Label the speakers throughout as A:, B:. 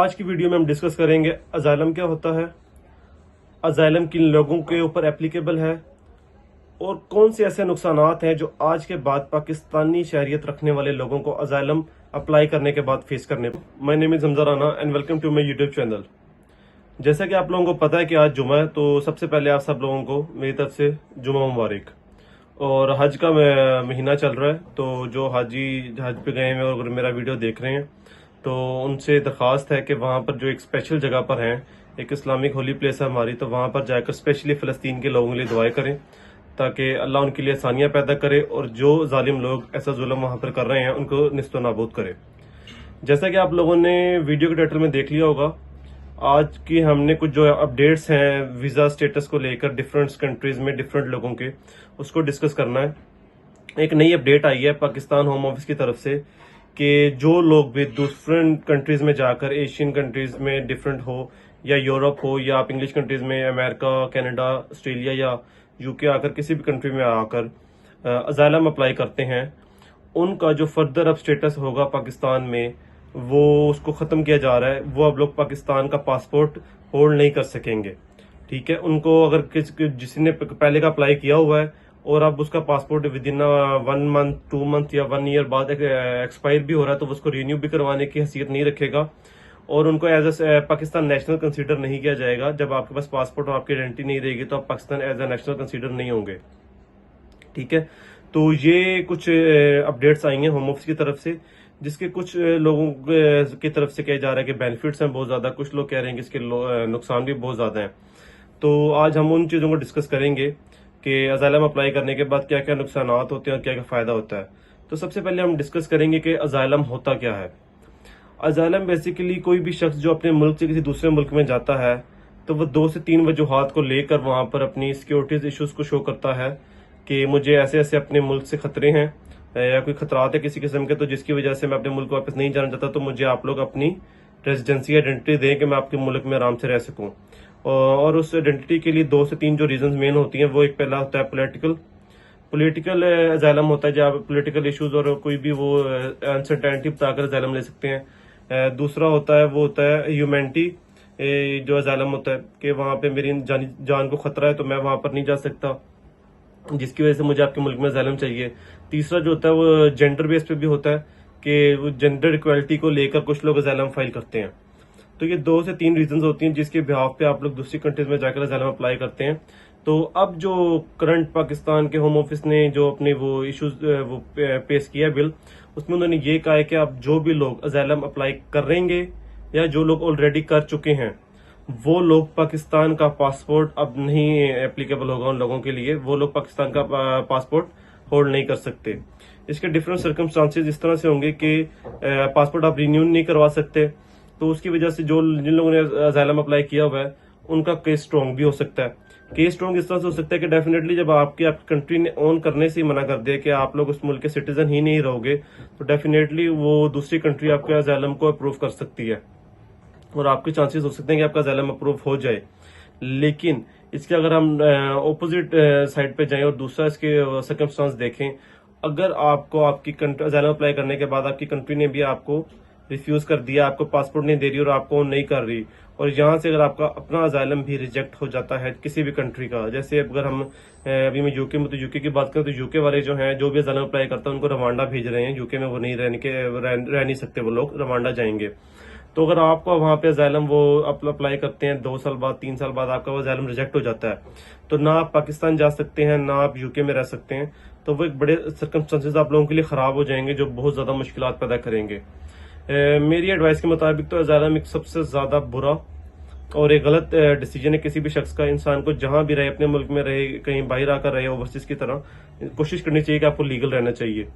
A: आज की वीडियो में हम डिस्कस करेंगे अजाइलम क्या होता है, अजाइलम किन लोगों के ऊपर एप्लीकेबल है और कौन से ऐसे नुकसानात हैं जो आज के बाद पाकिस्तानी शहरियत रखने वाले लोगों को अजाइलम अप्लाई करने के बाद फेस करने। My name is Hamza Rana and welcome to my YouTube channel. जैसा कि आप लोगों को पता है कि आज जुमा है, तो सबसे पहले आप सब लोगों को मेरी तरफ से जुमा मुबारक। और हज का महीना चल रहा है, तो जो हाजी हज पे गए हैं और मेरा वीडियो देख रहे हैं तो उनसे दरख्वास्त है कि वहाँ पर जो एक स्पेशल जगह पर हैं, एक इस्लामिक होली प्लेस है हमारी, तो वहाँ पर जाकर स्पेशली फ़लस्तीन के लोगों के लिए दुआएं करें ताकि अल्लाह उनके लिए आसानियाँ पैदा करे और जो जालिम लोग ऐसा जुल्म वहाँ पर कर रहे हैं उनको निस्तो नाबूद करे। जैसा कि आप लोगों ने वीडियो के टाइटल में देख लिया होगा, आज की हमने कुछ जो अपडेट्स हैं वीज़ा स्टेटस को लेकर डिफरेंट कंट्रीज़ में डिफरेंट लोगों के, उसको डिस्कस करना है। एक नई अपडेट आई है पाकिस्तान होम ऑफिस की तरफ से कि जो लोग भी डिफरेंट कंट्रीज में जाकर, एशियन कंट्रीज में डिफरेंट हो या यूरोप हो या आप इंग्लिश कंट्रीज में अमेरिका, कनाडा, ऑस्ट्रेलिया या यूके आकर किसी भी कंट्री में आकर अजाइलम अप्लाई करते हैं, उनका जो फर्दर अब स्टेटस होगा पाकिस्तान में वो उसको ख़त्म किया जा रहा है। वो अब लोग पाकिस्तान का पासपोर्ट होल्ड नहीं कर सकेंगे। ठीक है, उनको अगर जिसने पहले का अप्लाई किया हुआ है और अब उसका passport with in 1 month, 2 month या 1 ईयर बाद एक्सपायर भी हो रहा है, तो उसको रिन्यू भी करवाने की हैसियत नहीं रखेगा और उनको as a Pakistan national consider नहीं किया जाएगा। जब आपके पास पासपोर्ट और आपकी आइडेंटिटी नहीं रहेगी तो आप Pakistan as a national consider नहीं होंगे। ठीक है, तो ये कुछ अपडेट्स आई हैं होम ऑफिस की तरफ से, जिसके कुछ लोगों की तरफ से कहा जा रहा है कि बेनिफिट्स हैं बहुत ज़्यादा, कुछ लोग कह रहे हैं कि इसके नुकसान भी बहुत ज़्यादा हैं। तो आज हम उन चीज़ों को डिस्कस करेंगे कि अजाइलम अप्लाई करने के बाद क्या क्या नुकसान होते हैं और क्या क्या फ़ायदा होता है। तो सबसे पहले हम डिस्कस करेंगे कि अजाइलम होता क्या है। अजाइलम बेसिकली कोई भी शख्स जो अपने मुल्क से किसी दूसरे मुल्क में जाता है तो वह 2 से 3 वजूहात को लेकर वहाँ पर अपनी सिक्योरिटीज इश्यूज को शो करता है कि मुझे ऐसे ऐसे अपने मुल्क से खतरे हैं या कोई खतरात है किसी किस्म के, तो जिसकी वजह से मैं अपने मुल्क वापस नहीं जाना चाहता, तो मुझे आप लोग अपनी रेजिडेंसी आइडेंटिटी दें कि मैं आपके मुल्क में आराम से रह सकूं। और उस आइडेंटिटी के लिए 2 से 3 जो रीजंस मेन होती हैं, वो एक पहला होता है पॉलिटिकल अजाइलम होता है, जहाँ पॉलिटिकल इश्यूज और कोई भी वो अनसर्टेनिटी बताकर अजाइलम ले सकते हैं। दूसरा होता है ह्यूमैनिटी, जो अजाइलम होता है कि वहाँ पे मेरी जान को खतरा है तो मैं वहाँ पर नहीं जा सकता, जिसकी वजह से मुझे आपके मुल्क में अजाइलम चाहिए। तीसरा जो होता है वो जेंडर बेस पे भी होता है कि वो जेंडर इक्वालिटी को लेकर कुछ लोग अजाइलम फाइल करते हैं। तो ये 2 से 3 रीजंस होती हैं जिसके बिहाफ पे आप लोग दूसरी कंट्रीज में जाकर अजाइलम अप्लाई करते हैं। तो अब जो करंट पाकिस्तान के होम ऑफिस ने जो अपने वो इश्यूज वो पेश किया बिल, उसमें उन्होंने ये कहा है कि अब जो भी लोग अजाइलम अप्लाई करेंगे या जो लोग ऑलरेडी कर चुके हैं, वो लोग पाकिस्तान का पासपोर्ट अब नहीं एप्लीकेबल होगा उन लोगों के लिए। वो लोग पाकिस्तान का पासपोर्ट होल्ड नहीं कर सकते। इसके डिफरेंट सर्कमस्टांसेस इस तरह से होंगे कि पासपोर्ट आप रिन्यू नहीं करवा सकते, तो उसकी वजह से जिन लोगों ने अजाइलम अप्लाई किया हुआ है उनका केस स्ट्रॉन्ग भी हो सकता है। केस स्ट्रॉन्ग इस तरह से हो सकता है कि डेफिनेटली जब आपकी कंट्री ने ऑन करने से ही मना कर दिया कि आप लोग उस मुल्क के सिटीजन ही नहीं रहोगे, तो डेफिनेटली वो दूसरी कंट्री आपके अजाइलम को अप्रूव कर सकती है और आपके चांसेस हो सकते हैं कि आपका अजाइलम अप्रूव हो जाए। लेकिन इसके अगर हम ऑपोजिट साइड पे जाएं और दूसरा इसके सर्कमस्टांस देखें, अगर आपको आपकी अजाइलम अप्लाई करने के बाद आपकी कंट्री ने भी आपको रिफ्यूज कर दिया, आपको पासपोर्ट नहीं दे रही और आपको नहीं कर रही, और यहाँ से अगर आपका अपना अजाइलम भी रिजेक्ट हो जाता है किसी भी कंट्री का, जैसे अगर हम अभी मैं यूके में, तो यूके की बात करें तो यूके वाले जो हैं, जो भी अजाइलम अप्लाई करता है उनको रवांडा भेज रहे हैं। यूके में वो नहीं रह नहीं सकते, वो लोग रवांडा जाएंगे। तो अगर आपको वहाँ पे अजाइलम वो अप्लाई करते हैं 2 साल बाद, 3 साल बाद आपका वो अजाइलम रिजेक्ट हो जाता है, तो ना आप पाकिस्तान जा सकते हैं ना आप यूके में रह सकते हैं। तो वो एक बड़े सर्कमस्टांसेस आप लोगों के लिए खराब हो जाएंगे जो बहुत ज्यादा मुश्किलात पैदा करेंगे। मेरी एडवाइस के मुताबिक तो अजाइलम एक सबसे ज्यादा बुरा और एक गलत डिसीजन है किसी भी शख्स का। इंसान को जहां भी रहे, अपने मुल्क में रहे, कहीं बाहर आकर रहे, ओवरसीज की तरह कोशिश करनी चाहिए कि आपको लीगल रहना चाहिए।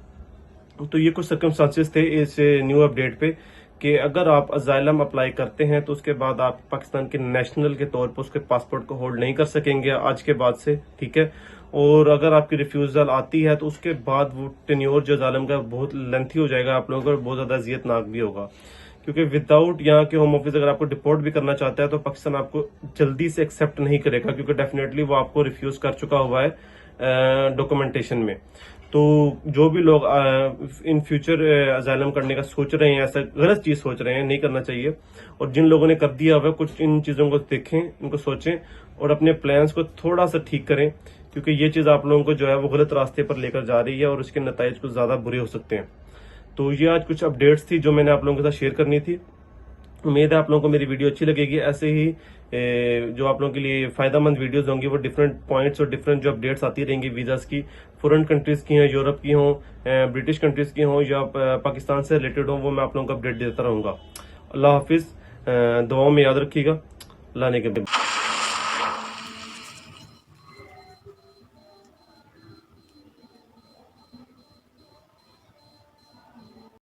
A: तो ये कुछ सर्कमस्टांसेस थे इस न्यू अपडेट पे कि अगर आप अजाइलम अप्लाई करते हैं तो उसके बाद आप पाकिस्तान के नेशनल के तौर पर उसके पासपोर्ट को होल्ड नहीं कर सकेंगे आज के बाद से। ठीक है, और अगर आपकी रिफ्यूजल आती है तो उसके बाद वो टेन्योर जो अजाइलम का बहुत लेंथी हो जाएगा आप लोगों को, बहुत ज्यादा अजियतनाक भी होगा, क्योंकि विदाउट यहाँ के होम ऑफिस अगर आपको डिपोर्ट भी करना चाहता है तो पाकिस्तान आपको जल्दी से एक्सेप्ट नहीं करेगा, क्योंकि डेफिनेटली वो आपको रिफ्यूज कर चुका हुआ है डॉक्यूमेंटेशन में। तो जो भी लोग इन फ्यूचर अजाइलम करने का सोच रहे हैं, ऐसा गलत चीज सोच रहे हैं, नहीं करना चाहिए। और जिन लोगों ने कर दिया हुआ कुछ इन चीजों को देखें, इनको सोचें और अपने प्लान्स को थोड़ा सा ठीक करें, क्योंकि ये चीज आप लोगों को जो है वो गलत रास्ते पर लेकर जा रही है और उसके नतीजे कुछ ज्यादा बुरे हो सकते हैं। तो ये आज कुछ अपडेट्स थी जो मैंने आप लोगों के साथ शेयर करनी थी। उम्मीद है आप लोगों को मेरी वीडियो अच्छी लगेगी। ऐसे ही जो आप लोगों के लिए फायदेमंद वीडियोस होंगी वो डिफरेंट पॉइंट्स और डिफरेंट जो अपडेट्स आती रहेंगी वीजास की, फॉरेन कंट्रीज की हैं, यूरोप की हों, ब्रिटिश कंट्रीज की हों या पाकिस्तान से रिलेटेड हों, वो मैं आप लोगों को अपडेट देता रहूंगा। अल्लाह हाफिज, दुआओं में याद रखिएगा। अल्लाह ने के